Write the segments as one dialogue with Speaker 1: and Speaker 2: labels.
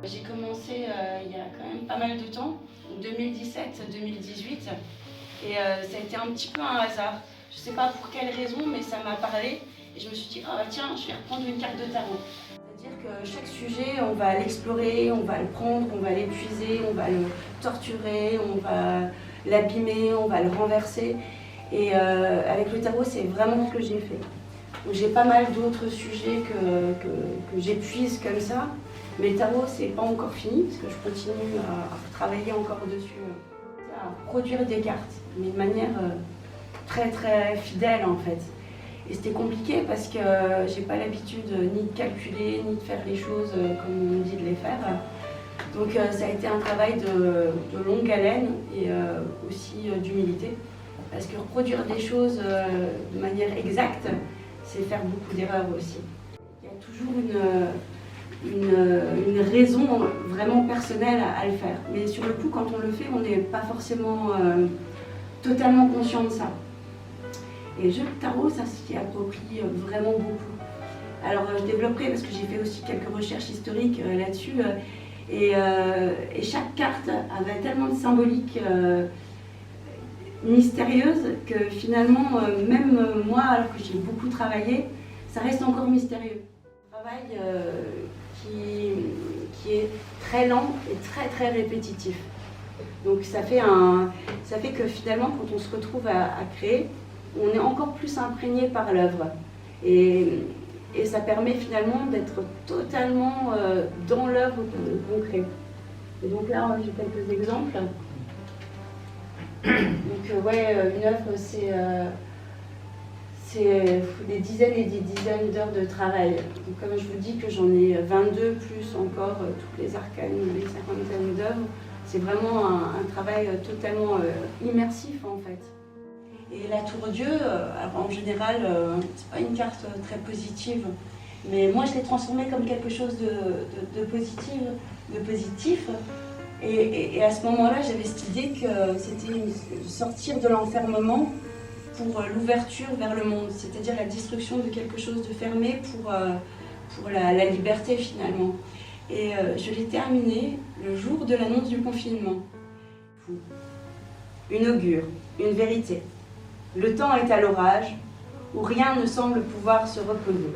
Speaker 1: J'ai commencé il y a quand même pas mal de temps, 2017-2018, et ça a été un petit peu un hasard. Je ne sais pas pour quelle raison, mais ça m'a parlé, et je me suis dit, ah tiens, je vais reprendre une carte de tarot. C'est-à-dire que chaque sujet, on va l'explorer, on va le prendre, on va l'épuiser, on va le torturer, on va l'abîmer, on va le renverser. Et avec le tarot, c'est vraiment ce que j'ai fait. J'ai pas mal d'autres sujets que j'épuise comme ça. Mais le tarot, c'est pas encore fini, parce que je continue à travailler encore dessus, à produire des cartes, mais de manière très très fidèle en fait. Et c'était compliqué parce que j'ai pas l'habitude ni de calculer, ni de faire les choses comme on me dit de les faire. Donc ça a été un travail de longue haleine et aussi d'humilité. Parce que reproduire des choses de manière exacte, c'est faire beaucoup d'erreurs aussi. Il y a toujours une raison vraiment personnelle à le faire. Mais sur le coup, quand on le fait, on n'est pas forcément totalement conscient de ça. Et le jeu de tarot, ça s'y approprie vraiment beaucoup. Alors je développerai, parce que j'ai fait aussi quelques recherches historiques là-dessus, et chaque carte avait tellement de symbolique mystérieuse que finalement, même moi, alors que j'ai beaucoup travaillé, ça reste encore mystérieux. Un travail qui est très lent et très très répétitif. Donc ça fait que finalement, quand on se retrouve à créer, on est encore plus imprégné par l'œuvre. Et ça permet finalement d'être totalement dans l'œuvre qu'on crée. Et donc là, j'ai quelques exemples. Donc ouais, une œuvre, c'est des dizaines et des dizaines d'heures de travail. Donc, comme je vous dis que j'en ai 22, plus encore toutes les arcanes, les 50 d'œuvres, c'est vraiment un travail totalement immersif en fait. Et la Tour-Dieu, en général, c'est pas une carte très positive, mais moi je l'ai transformée comme quelque chose de positif. Et à ce moment-là, j'avais cette idée que c'était sortir de l'enfermement pour l'ouverture vers le monde, c'est-à-dire la destruction de quelque chose de fermé pour la liberté finalement. Et je l'ai terminé le jour de l'annonce du confinement. Une augure, une vérité. Le temps est à l'orage, où rien ne semble pouvoir se reposer.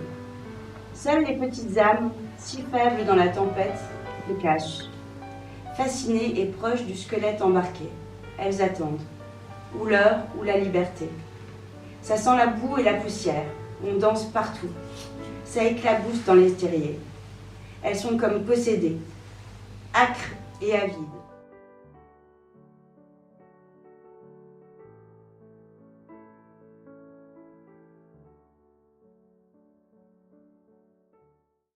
Speaker 1: Seules les petites âmes, si faibles dans la tempête, se cachent. Fascinées et proches du squelette embarqué, elles attendent, ou l'heure ou la liberté. Ça sent la boue et la poussière, on danse partout. Ça éclabousse dans les terriers. Elles sont comme possédées, âcres et avides.